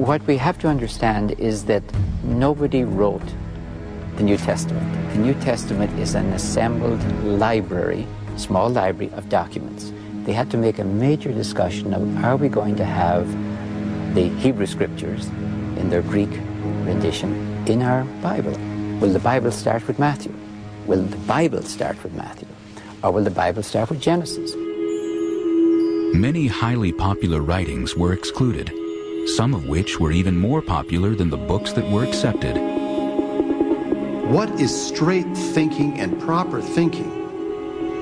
What we have to understand is that nobody wrote the New Testament. The New Testament is an assembled library, small library of documents. They had to make a major discussion of, are we going to have the Hebrew Scriptures in their Greek rendition in our Bible? Will the Bible start with Matthew? Will the Bible start with Matthew? Or will the Bible start with Genesis? Many highly popular writings were excluded, some of which were even more popular than the books that were accepted. What is straight thinking and proper thinking?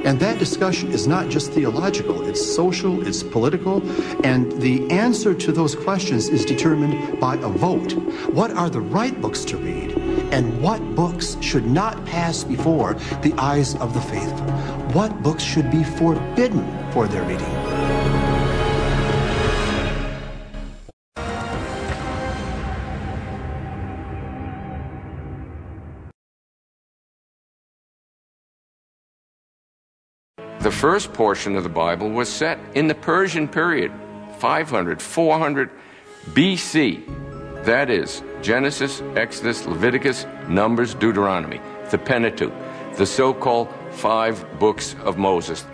And that discussion is not just theological, it's social, it's political, and the answer to those questions is determined by a vote. What are the right books to read, and what books should not pass before the eyes of the faithful? What books should be forbidden for their reading? The first portion of the Bible was set in the Persian period, 500, 400 BC. That is, Genesis, Exodus, Leviticus, Numbers, Deuteronomy, the Pentateuch, the so-called 5 books of Moses.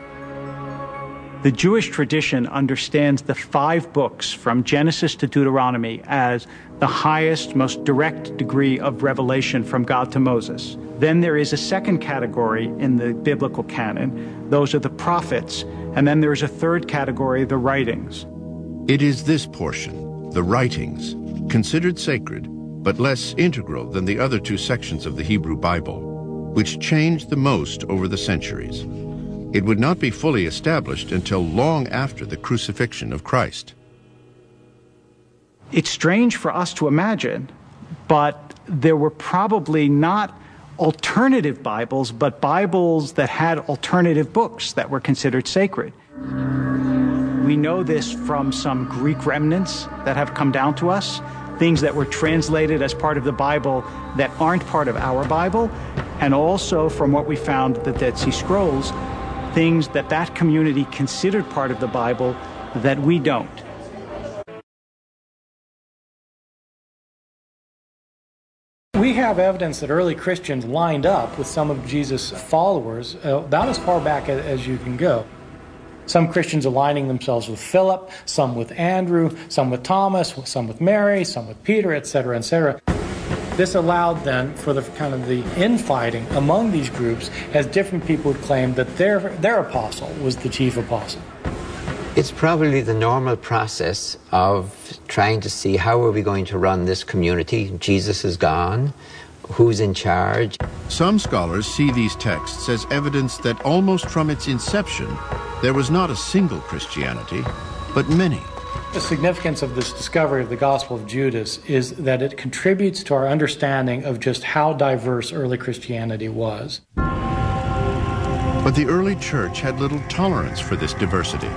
The Jewish tradition understands the 5 books from Genesis to Deuteronomy as the highest, most direct degree of revelation from God to Moses. Then there is a second category in the biblical canon. Those are the prophets. And then there is a third category, the writings. It is this portion, the writings, considered sacred, but less integral than the other 2 sections of the Hebrew Bible, which changed the most over the centuries. It would not be fully established until long after the crucifixion of Christ. It's strange for us to imagine, but there were probably not alternative Bibles, but Bibles that had alternative books that were considered sacred. We know this from some Greek remnants that have come down to us, things that were translated as part of the Bible that aren't part of our Bible, and also from what we found at the Dead Sea Scrolls, things that that community considered part of the Bible that we don't. We have evidence that early Christians lined up with some of Jesus' followers, about as far back as you can go. Some Christians aligning themselves with Philip, some with Andrew, some with Thomas, some with Mary, some with Peter, etc., etc. This allowed then for the kind of the infighting among these groups as different people would claim that their apostle was the chief apostle. It's probably the normal process of trying to see how are we going to run this community. Jesus is gone. Who's in charge? Some scholars see these texts as evidence that almost from its inception, there was not a single Christianity, but many. The significance of this discovery of the Gospel of Judas is that it contributes to our understanding of just how diverse early Christianity was. But the early church had little tolerance for this diversity.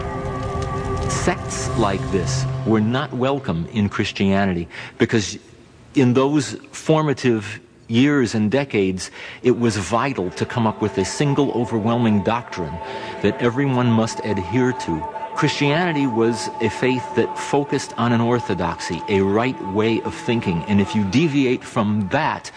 Sects like this were not welcome in Christianity because in those formative years and decades, it was vital to come up with a single overwhelming doctrine that everyone must adhere to. Christianity was a faith that focused on an orthodoxy, a right way of thinking, and if you deviate from that,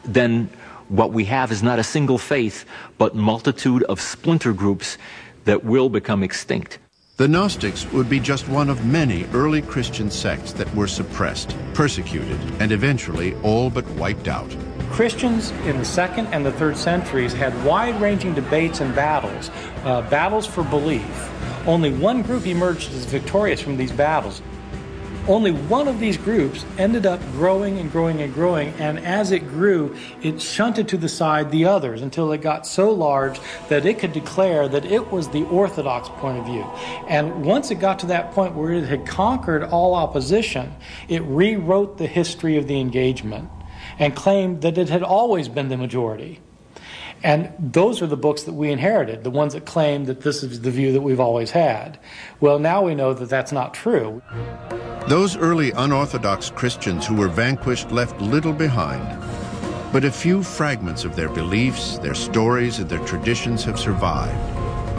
then what we have is not a single faith, but multitude of splinter groups that will become extinct. The Gnostics would be just one of many early Christian sects that were suppressed, persecuted, and eventually all but wiped out. Christians in the 2nd and the 3rd centuries had wide-ranging debates and battles, battles for belief. Only one group emerged as victorious from these battles. Only one of these groups ended up growing and growing and growing, and as it grew, it shunted to the side the others until it got so large that it could declare that it was the orthodox point of view. And once it got to that point where it had conquered all opposition, it rewrote the history of the engagement and claimed that it had always been the majority. And those are the books that we inherited, the ones that claim that this is the view that we've always had. Well, now we know that that's not true. Those early unorthodox Christians who were vanquished left little behind, but a few fragments of their beliefs, their stories, and their traditions have survived.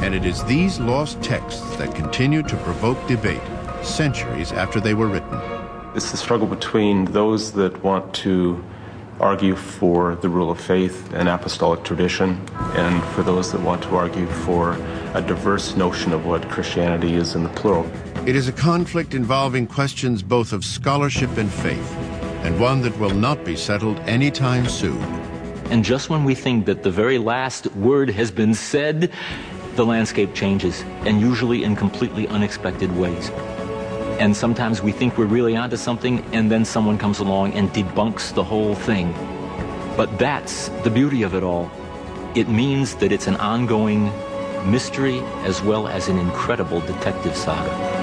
And it is these lost texts that continue to provoke debate centuries after they were written. It's the struggle between those that want to argue for the rule of faith and apostolic tradition, and for those that want to argue for a diverse notion of what Christianity is in the plural. It is a conflict involving questions both of scholarship and faith, and one that will not be settled anytime soon. And just when we think that the very last word has been said, the landscape changes, and usually in completely unexpected ways. And sometimes we think we're really onto something, and then someone comes along and debunks the whole thing. But that's the beauty of it all. It means that it's an ongoing mystery as well as an incredible detective saga.